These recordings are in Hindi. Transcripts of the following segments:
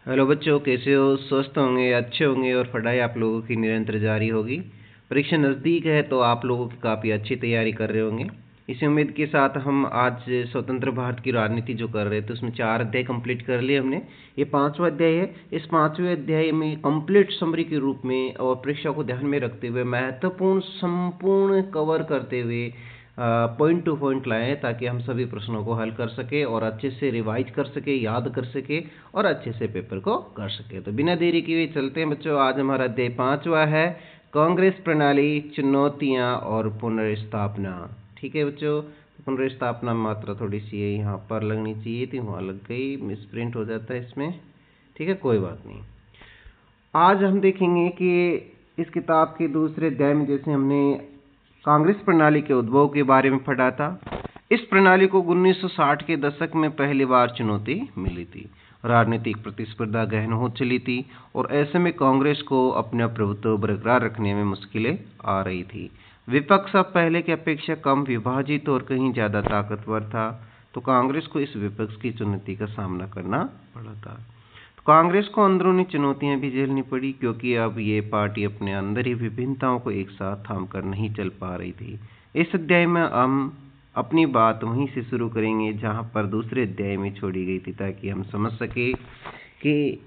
हेलो बच्चों, कैसे हो? स्वस्थ होंगे, अच्छे होंगे और पढ़ाई आप लोगों की निरंतर जारी होगी। परीक्षा नज़दीक है तो आप लोगों की काफ़ी अच्छी तैयारी कर रहे होंगे। इसी उम्मीद के साथ हम आज स्वतंत्र भारत की राजनीति जो कर रहे थे उसमें 4 अध्याय कंप्लीट कर लिए हमने। ये 5वां अध्याय है। इस 5वें अध्याय में कंप्लीट समरी के रूप में और परीक्षा को ध्यान में रखते हुए महत्वपूर्ण संपूर्ण कवर करते हुए पॉइंट टू पॉइंट लाएं ताकि हम सभी प्रश्नों को हल कर सके और अच्छे से रिवाइज कर सके, याद कर सके और अच्छे से पेपर को कर सके। तो बिना देरी किए चलते हैं बच्चों। आज हमारा अध्याय 5वां है, कांग्रेस प्रणाली, चुनौतियां और पुनर्स्थापना। ठीक है बच्चों, पुनर्स्थापना मात्रा थोड़ी सी है, यहाँ पर लगनी चाहिए थी, वहाँ लग गई, मिसप्रिंट हो जाता है इसमें। ठीक है, कोई बात नहीं। आज हम देखेंगे कि इस किताब के दूसरे अध्याय में जैसे हमने कांग्रेस प्रणाली के उद्भव के बारे में पढ़ा था। इस प्रणाली को 1960 के दशक में पहली बार चुनौती मिली थी। राजनीतिक प्रतिस्पर्धा गहन हो चली थी और ऐसे में कांग्रेस को अपना प्रभुत्व बरकरार रखने में मुश्किलें आ रही थी। विपक्ष अब पहले की अपेक्षा कम विभाजित और कहीं ज़्यादा ताकतवर था, तो कांग्रेस को इस विपक्ष की चुनौती का सामना करना पड़ा था। कांग्रेस को अंदरूनी चुनौतियां भी झेलनी पड़ी, क्योंकि अब ये पार्टी अपने अंदर ही विभिन्नताओं को एक साथ थाम कर नहीं चल पा रही थी। इस अध्याय में हम अपनी बात वहीं से शुरू करेंगे जहां पर दूसरे अध्याय में छोड़ी गई थी, ताकि हम समझ सके कि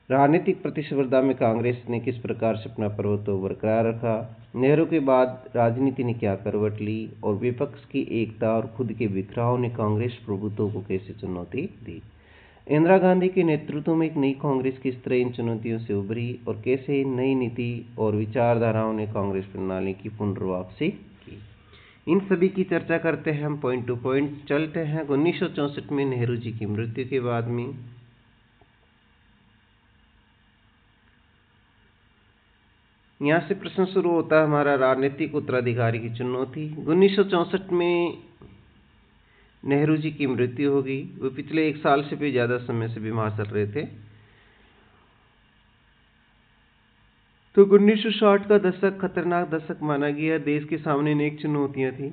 राजनीतिक प्रतिस्पर्धा में कांग्रेस ने किस प्रकार से अपना प्रभुत्व बरकरार रखा, नेहरू के बाद राजनीति ने क्या करवट ली और विपक्ष की एकता और खुद के बिखराव ने कांग्रेस प्रभुत्व को कैसे चुनौती दी। इंदिरा गांधी के नेतृत्व में एक नई कांग्रेस किस तरह इन चुनौतियों से उभरी और कैसे इन नई नीति और विचारधाराओं ने कांग्रेस प्रणाली की पुनर्वापसी की, इन सभी की चर्चा करते हैं हम। पॉइंट टू पॉइंट चलते हैं। 1964 में नेहरू जी की मृत्यु के बाद में यहाँ से प्रश्न शुरू होता है हमारा, राजनीतिक उत्तराधिकारी की चुनौती। 1964 में नेहरू जी की मृत्यु हो गई। वो पिछले 1 साल से भी ज़्यादा समय से बीमार चल रहे थे। तो 1960 का दशक खतरनाक दशक माना गया। देश के सामने अनेक चुनौतियां थी,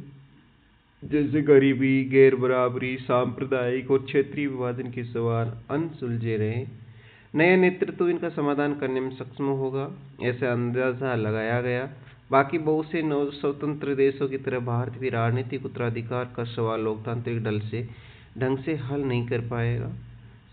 जैसे गरीबी, गैर बराबरी, सांप्रदायिक और क्षेत्रीय विभाजन के सवाल अनसुलझे रहे। नया नेतृत्व इनका समाधान करने में सक्षम होगा, ऐसा अंदाजा लगाया गया। बाकी बहुत से नव स्वतंत्र देशों की तरह भारत भी राजनीतिक उत्तराधिकार का सवाल लोकतांत्रिक ढंग से हल नहीं कर पाएगा।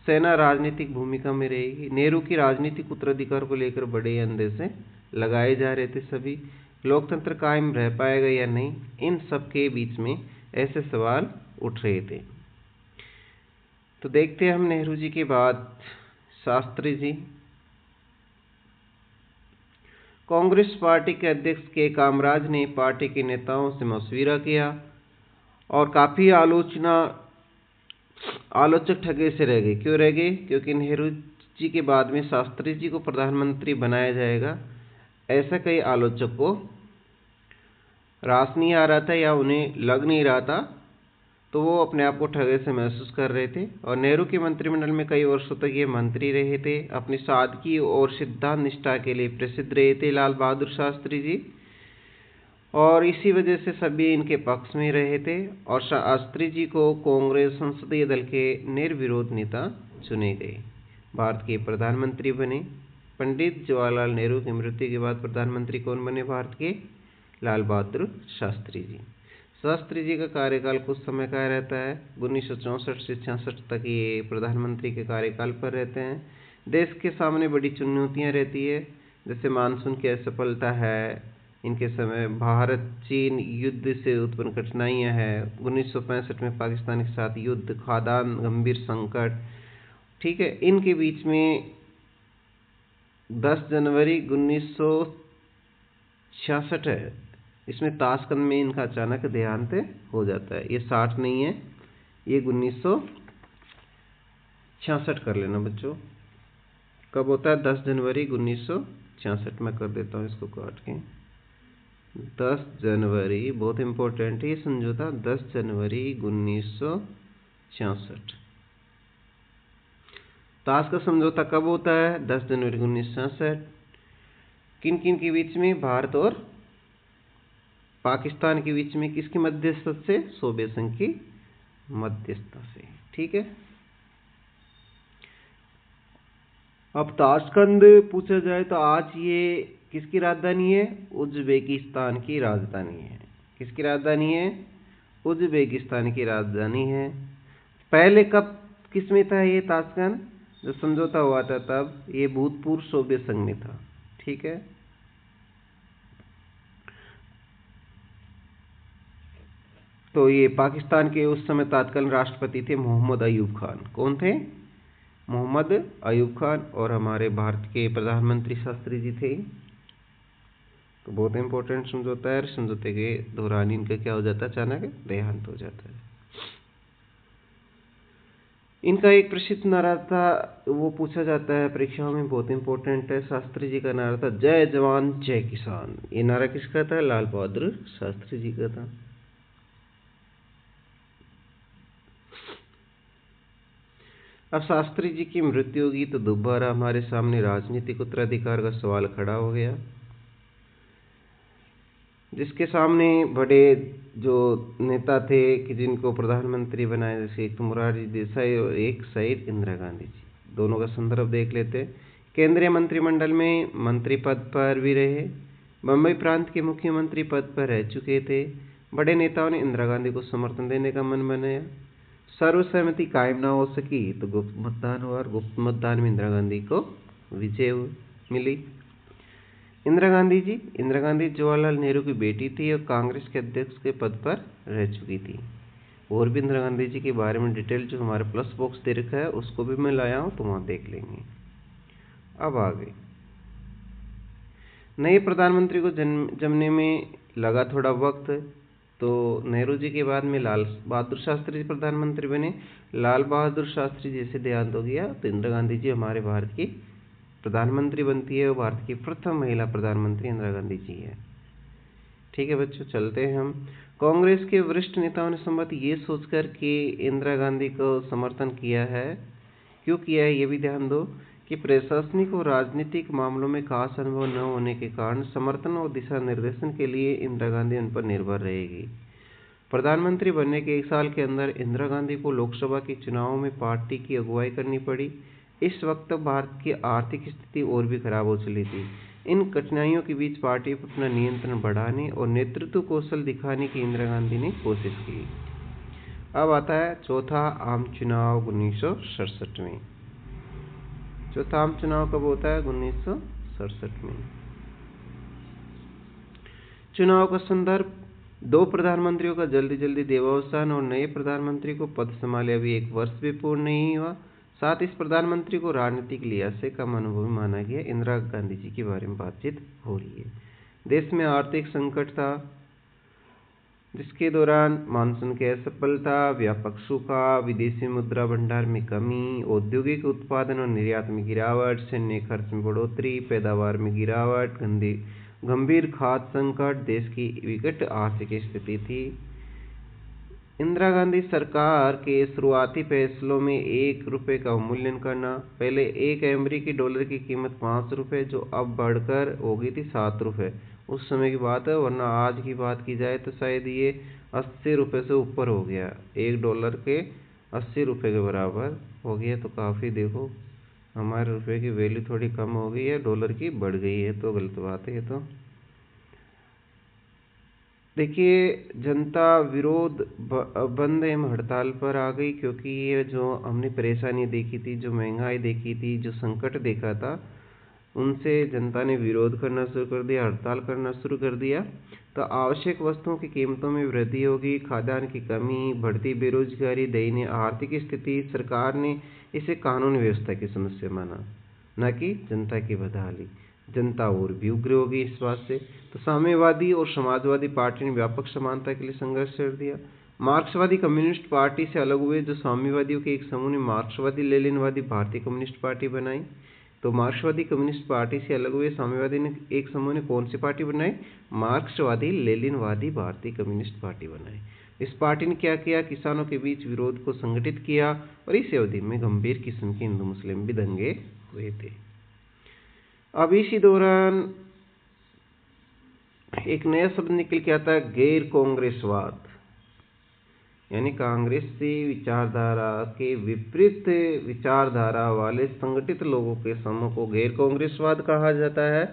सेना राजनीतिक भूमिका में रहेगी। नेहरू की राजनीतिक उत्तराधिकार को लेकर बड़े अंदेशे लगाए जा रहे थे। सभी लोकतंत्र कायम रह पाएगा या नहीं, इन सब के बीच में ऐसे सवाल उठ रहे थे। तो देखते हैं हम नेहरू जी के बाद शास्त्री जी। कांग्रेस पार्टी के अध्यक्ष के कामराज ने पार्टी के नेताओं से मशविरा किया और काफी आलोचक ठगे से रह गए। क्यों रह गए? क्योंकि नेहरू जी के बाद में शास्त्री जी को प्रधानमंत्री बनाया जाएगा, ऐसा कई आलोचक को रास नहीं आ रहा था या उन्हें लग नहीं रहा था, तो वो अपने आप को ठगे से महसूस कर रहे थे। और नेहरू के मंत्रिमंडल में कई वर्षों तक ये मंत्री रहे थे। अपनी सादगी और सिद्धांत निष्ठा के लिए प्रसिद्ध रहे थे लाल बहादुर शास्त्री जी, और इसी वजह से सभी इनके पक्ष में रहे थे। और शास्त्री जी को कांग्रेस संसदीय दल के निर्विरोध नेता चुने गए, भारत के प्रधानमंत्री बने। पंडित जवाहरलाल नेहरू की मृत्यु के बाद प्रधानमंत्री कौन बने भारत के? लाल बहादुर शास्त्री जी। शास्त्री जी का कार्यकाल कुछ समय का रहता है, 1964 से 66 तक ये प्रधानमंत्री के कार्यकाल पर रहते हैं। देश के सामने बड़ी चुनौतियां रहती है, जैसे मानसून की असफलता है इनके समय, भारत चीन युद्ध से उत्पन्न कठिनाइयां हैं, 1965 में पाकिस्तान के साथ युद्ध, खाद्यान्न गंभीर संकट। ठीक है, इनके बीच में 10 जनवरी 1966 है, इसमें ताशकंद में इनका अचानक देहांत हो जाता है। ये 60 नहीं है, ये 1966 कर लेना बच्चों। कब होता है? 10 जनवरी 1966 में कर देता हूँ इसको काट के। 10 जनवरी बहुत इंपॉर्टेंट है ये समझौता, 10 जनवरी 1966। ताश का समझौता कब होता है? 10 जनवरी 1966। किन किन के बीच में? भारत और पाकिस्तान के बीच में। किसकी मध्यस्थता से? सोवियत संघ की मध्यस्थता से। ठीक है, अब ताशकंद पूछा जाए तो आज ये किसकी राजधानी है? उज्बेकिस्तान की राजधानी है। किसकी राजधानी है? उज्बेकिस्तान की राजधानी है। पहले कब किस में था ये ताशकंद? जब समझौता हुआ था तब ये भूतपूर्व सोवियत संघ में था। ठीक है। तो ये पाकिस्तान के उस समय तत्कालीन राष्ट्रपति थे मोहम्मद अयूब खान। कौन थे? मोहम्मद अयूब खान। और हमारे भारत के प्रधानमंत्री शास्त्री जी थे। तो बहुत इंपॉर्टेंट समझौता है। समझौते के दौरान इनका क्या हो जाता है? अचानक देहांत हो जाता है। इनका एक प्रसिद्ध नारा था, वो पूछा जाता है परीक्षाओं में, बहुत इंपॉर्टेंट है। शास्त्री जी का नारा था जय जवान जय किसान। ये नारा किसका था? लाल बहादुर शास्त्री जी का था। अब शास्त्री जी की मृत्यु होगी तो दोबारा हमारे सामने राजनीतिक उत्तराधिकार का सवाल खड़ा हो गया, जिसके सामने बड़े जो नेता थे कि जिनको प्रधानमंत्री बनाए, जैसे एक तो मोरारजी देसाई और एक साइड इंदिरा गांधी जी। दोनों का संदर्भ देख लेते। केंद्रीय मंत्रिमंडल में मंत्री पद पर भी रहे, बम्बई प्रांत के मुख्यमंत्री पद पर रह चुके थे। बड़े नेताओं ने इंदिरा गांधी को समर्थन देने का मन बनाया। सर्वसहमति कायम ना हो सकी तो गुप्त मतदान हुआ, और गुप्त मतदान में इंदिरा गांधी को विजय मिली। इंदिरा गांधी जवाहरलाल नेहरू की बेटी थी और कांग्रेस के अध्यक्ष के पद पर रह चुकी थी। और भी इंदिरा गांधी जी के बारे में डिटेल जो हमारे प्लस बॉक्स दे रखा है उसको भी मैं लाया हूँ, तो वहाँ देख लेंगे। अब आगे नए प्रधानमंत्री को जमने में लगा थोड़ा वक्त, तो नेहरू जी के बाद में लाल बहादुर शास्त्री जी प्रधानमंत्री बने। लाल बहादुर शास्त्री जी से देहांत हो गया तो इंदिरा गांधी जी हमारे भारत की प्रधानमंत्री बनती है, और भारत की प्रथम महिला प्रधानमंत्री इंदिरा गांधी जी है। ठीक है बच्चों, चलते हैं हम। कांग्रेस के वरिष्ठ नेताओं ने संभवतः ये सोचकर कि इंदिरा गांधी को समर्थन किया है, क्यों किया है ये भी ध्यान दो, कि प्रशासनिक और राजनीतिक मामलों में खास अनुभव न होने के कारण समर्थन और दिशा निर्देशन के लिए इंदिरा गांधी उन पर निर्भर रहेगी। प्रधानमंत्री बनने के 1 साल के अंदर इंदिरा गांधी को लोकसभा के चुनावों में पार्टी की अगुवाई करनी पड़ी। इस वक्त भारत की आर्थिक स्थिति और भी खराब हो चली थी। इन कठिनाइयों के बीच पार्टी पर अपना नियंत्रण बढ़ाने और नेतृत्व कौशल दिखाने की इंदिरा गांधी ने कोशिश की। अब आता है चौथा आम चुनाव 1967 में। चौथा आम चुनाव कब होता है? 1967 में। चुनाव का संदर्भ, 2 प्रधानमंत्रियों का जल्दी देहावसान और नए प्रधानमंत्री को पद संभाले अभी 1 वर्ष भी पूर्ण नहीं हुआ। साथ इस प्रधानमंत्री को राजनीतिक लिहाज से कम अनुभवी माना गया। इंदिरा गांधी जी के बारे में बातचीत हो रही है। देश में आर्थिक संकट था, जिसके दौरान मानसून की असफलता, व्यापक सूखा, विदेशी मुद्रा भंडार में कमी, औद्योगिक उत्पादन और निर्यात में गिरावट, सैन्य खर्च में बढ़ोतरी, पैदावार में गिरावट, गंभीर खाद्य संकट, देश की विकट आर्थिक स्थिति थी। इंदिरा गांधी सरकार के शुरुआती फैसलों में 1 रुपये का अवमूल्यन करना, पहले 1 अमेरिकी डॉलर की कीमत 5 रुपये, जो अब बढ़कर हो गई थी 7 रुपये, उस समय की बात है, वरना आज की बात की जाए तो शायद ये 80 रुपये से ऊपर हो गया। 1 डॉलर के 80 रुपये के बराबर हो गया। तो काफ़ी देखो हमारे रुपये की वैल्यू थोड़ी कम हो गई है, डॉलर की बढ़ गई है, तो गलत बात है। तो देखिए, जनता विरोध बंद एवं हड़ताल पर आ गई, क्योंकि ये जो हमने परेशानी देखी थी, जो महंगाई देखी थी, जो संकट देखा था, उनसे जनता ने विरोध करना शुरू कर दिया, हड़ताल करना शुरू कर दिया। तो आवश्यक वस्तुओं की कीमतों में वृद्धि होगी, खाद्यान्न की कमी, बढ़ती बेरोजगारी, दयनीय आर्थिक स्थिति। सरकार ने इसे कानून व्यवस्था की समस्या माना, न कि जनता की बदहाली। जनता और भी उग्र होगी इस बात से। तो साम्यवादी और समाजवादी पार्टी ने व्यापक समानता के लिए संघर्ष कर दिया। मार्क्सवादी कम्युनिस्ट पार्टी से अलग हुए। जो साम्यवादियों के एक समूह ने मार्क्सवादी लेनिनवादी भारतीय कम्युनिस्ट पार्टी बनाई। तो मार्क्सवादी कम्युनिस्ट पार्टी से अलग हुए साम्यवादी ने एक समूह ने कौन सी पार्टी बनाई? मार्क्सवादी लेनिनवादी भारतीय कम्युनिस्ट पार्टी बनाई। इस पार्टी ने क्या किया? किसानों के बीच विरोध को संगठित किया, और इस अवधि में गंभीर किस्म के हिंदू मुस्लिम भी दंगे हुए थे। अब इसी दौरान एक नया शब्द निकल के आता है, गैर कांग्रेसवाद। यानी कांग्रेस से विचारधारा के विपरीत विचारधारा वाले संगठित लोगों के समूह को गैर कांग्रेसवाद कहा जाता है,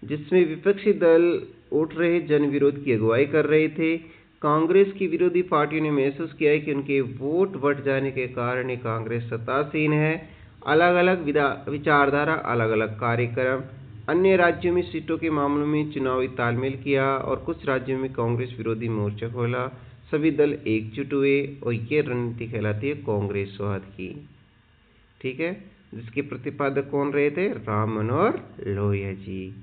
जिसमें विपक्षी दल उठ रहे जन विरोध की अगुवाई कर रहे थे। कांग्रेस की विरोधी पार्टियों ने महसूस किया है कि उनके वोट बढ़ जाने के कारण ही कांग्रेस सत्तासीन है। अलग अलग विचारधारा, अलग अलग कार्यक्रम, अन्य राज्यों में सीटों के मामलों में चुनावी तालमेल किया और कुछ राज्यों में कांग्रेस विरोधी मोर्चा खोला। सभी दल एकजुट हुए और ये रणनीति कहलाती है कांग्रेसवाद की। ठीक है, जिसके प्रतिपादक कौन रहे थे? राम मनोहर लोहिया जी।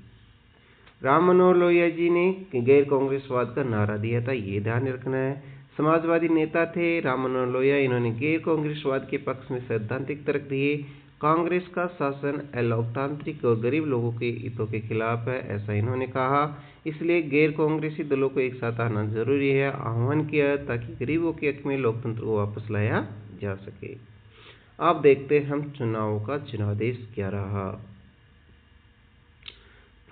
राम मनोहर लोहिया जी ने गैर कांग्रेसवाद का नारा दिया था, ये ध्यान रखना है। समाजवादी नेता थे राम मनोहर लोहिया। इन्होंने गैर कांग्रेसवाद के पक्ष में सैद्धांतिक तर्क दिए। कांग्रेस का शासन अलोकतांत्रिक और गरीब लोगों के हितों के खिलाफ है, ऐसा इन्होंने कहा। इसलिए गैर कांग्रेसी दलों को एक साथ आना जरूरी है, आह्वान किया, ताकि गरीबों के हक में लोकतंत्र को वापस लाया जा सके। अब देखते हैं हम चुनावों का जनादेश क्या रहा।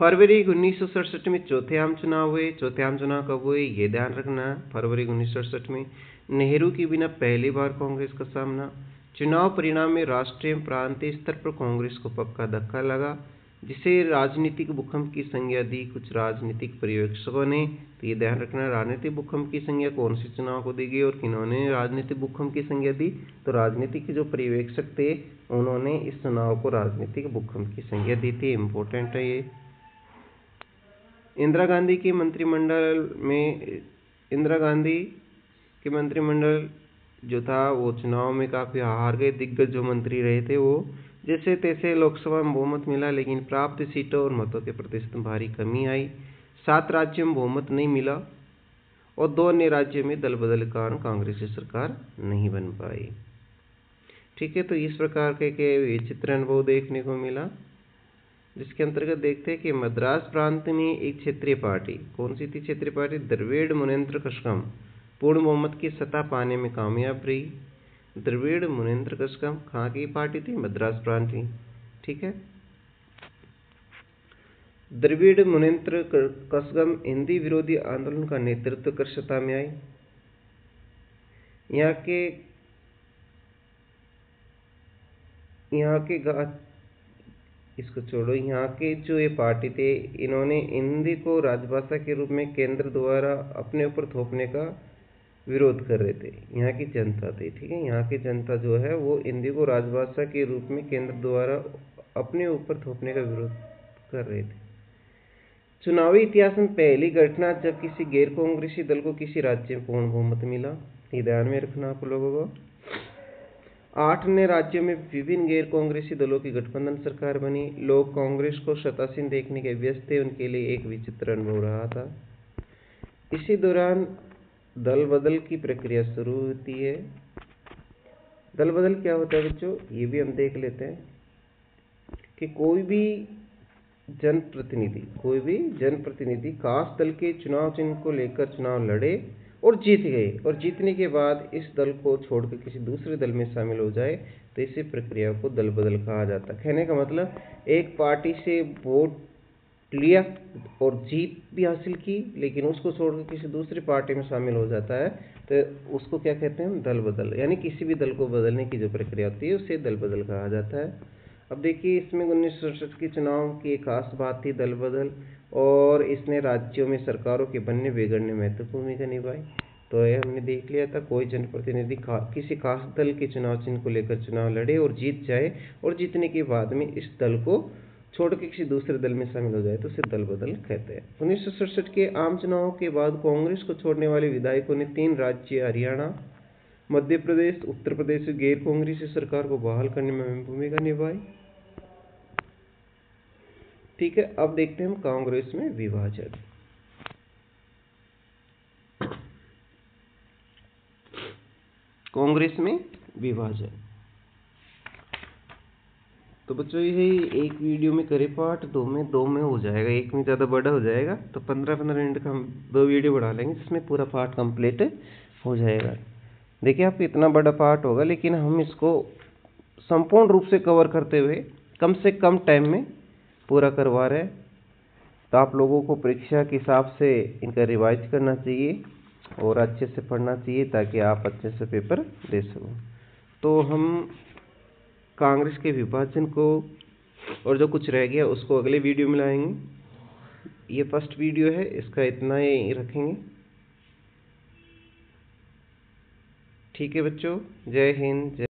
फरवरी 1967 में चौथे आम चुनाव हुए। चौथे आम चुनाव कब हुए, ये ध्यान रखना। फरवरी 1967 में नेहरू के बिना पहली बार कांग्रेस का सामना। चुनाव परिणाम में राष्ट्रीय प्रांतीय स्तर पर कांग्रेस को पक्का धक्का लगा, जिसे राजनीतिक भूकंप की संज्ञा दी कुछ राजनीतिक पर्यवेक्षकों ने। तो ये ध्यान रखना, राजनीतिक भूकंप की संज्ञा कौन से चुनाव को दी गई और किन्होंने राजनीतिक भूकंप की संज्ञा दी? तो राजनीतिक के जो पर्यवेक्षक थे उन्होंने इस चुनाव को राजनीतिक भूकंप की संज्ञा दी थी। इम्पोर्टेंट है ये। इंदिरा गांधी के मंत्रिमंडल जो था वो चुनाव में काफी हार गए। दिग्गज जो मंत्री रहे थे वो जैसे तैसे लोकसभा में बहुमत मिला, लेकिन प्राप्त सीटों और मतों के प्रतिशत में भारी कमी आई। 7 राज्यों में बहुमत नहीं मिला और 2 अन्य राज्यों में दल बदल के कारण कांग्रेस की सरकार नहीं बन पाई। ठीक है, तो इस प्रकार के विचित्र अनुभव देखने को मिला, जिसके अंतर्गत देखते हैं कि मद्रास प्रांत में एक क्षेत्रीय पार्टी, कौन सी थी क्षेत्रीय पार्टी? द्रविड़ मुनेत्र कषगम, पूर्ण बहुमत की सत्ता पाने में कामयाब रही। द्रविड़ मुनेत्र कषगम कहाँ की पार्टी थी? मद्रास प्रांत की। ठीक है, द्रविड़ मुनेत्र कषगम हिंदी विरोधी आंदोलन का नेतृत्व कर सत्ता में आई। इसको छोड़ो, यहाँ के जो ये पार्टी थे इन्होंने हिंदी को राजभाषा के रूप में केंद्र द्वारा अपने ऊपर थोपने का विरोध कर रहे थे। यहाँ की जनता थी, ठीक है, यहाँ की जनता जो है वो हिंदी को राजभाषा के रूप में केंद्र द्वारा अपने ऊपर थोपने का विरोध कर रहे थे। चुनावी इतिहास में पहली घटना जब किसी गैर कांग्रेसी दल को किसी राज्य में पूर्ण बहुमत मिला। ये ध्यान में रखना आप लोगों को। 8 अन्य राज्यों में विभिन्न गैर कांग्रेसी दलों की गठबंधन सरकार बनी। लोग कांग्रेस को सत्तासीन देखने के व्यस्त थे, उनके लिए एक विचित्र अनुभव रहा था। इसी दौरान दल बदल की प्रक्रिया शुरू होती है। दल बदल क्या होता है बच्चों, ये भी हम देख लेते हैं कि कोई भी जनप्रतिनिधि खास दल के चुनाव चिन्ह को लेकर चुनाव लड़े और जीत गए, और जीतने के बाद इस दल को छोड़कर किसी दूसरे दल में शामिल हो जाए, तो इसी प्रक्रिया को दल बदल कहा जाता है। कहने का मतलब एक पार्टी से वोट लिया और जीत भी हासिल की, लेकिन उसको छोड़कर किसी दूसरी पार्टी में शामिल हो जाता है, तो उसको क्या कहते हैं? दल बदल। यानी किसी भी दल को बदलने की जो प्रक्रिया होती है उसे दल बदल कहा जाता है। अब देखिए, इसमें 1967 के चुनाव की एक खास बात थी दल बदल, और इसने राज्यों में सरकारों के बनने बिगड़ने में महत्वपूर्ण भूमिका निभाई। तो ये हमने देख लिया था, कोई जनप्रतिनिधि किसी खास दल के चुनाव चिन्ह को लेकर चुनाव लड़े और जीत जाए, और जीतने के बाद में इस दल को छोड़ के किसी दूसरे दल में शामिल हो जाए, तो उसे दल बदल कहते हैं। 1967 के आम चुनाव के बाद कांग्रेस को छोड़ने वाले विधायकों ने 3 राज्य हरियाणा, मध्य प्रदेश, उत्तर प्रदेश से गैर कांग्रेसी सरकार को बहाल करने में भूमिका निभाई। ठीक है, अब देखते हैं हम कांग्रेस में विभाजन। कांग्रेस में विभाजन, तो बच्चों यही एक वीडियो में करे पार्ट, 2 में हो जाएगा, एक में ज़्यादा बड़ा हो जाएगा, तो 15-15 मिनट का हम 2 वीडियो बढ़ा लेंगे, जिसमें पूरा पार्ट कंप्लीट हो जाएगा। देखिए, आपको इतना बड़ा पार्ट होगा, लेकिन हम इसको संपूर्ण रूप से कवर करते हुए कम से कम टाइम में पूरा करवा रहे हैं। तो आप लोगों को परीक्षा के हिसाब से इनका रिवाइज करना चाहिए, और अच्छे से पढ़ना चाहिए ताकि आप अच्छे से पेपर दे सको। तो हम कांग्रेस के विभाजन को और जो कुछ रह गया उसको अगले वीडियो में लाएंगे। ये फर्स्ट वीडियो है, इसका इतना ही रखेंगे। ठीक है बच्चों, जय हिंद।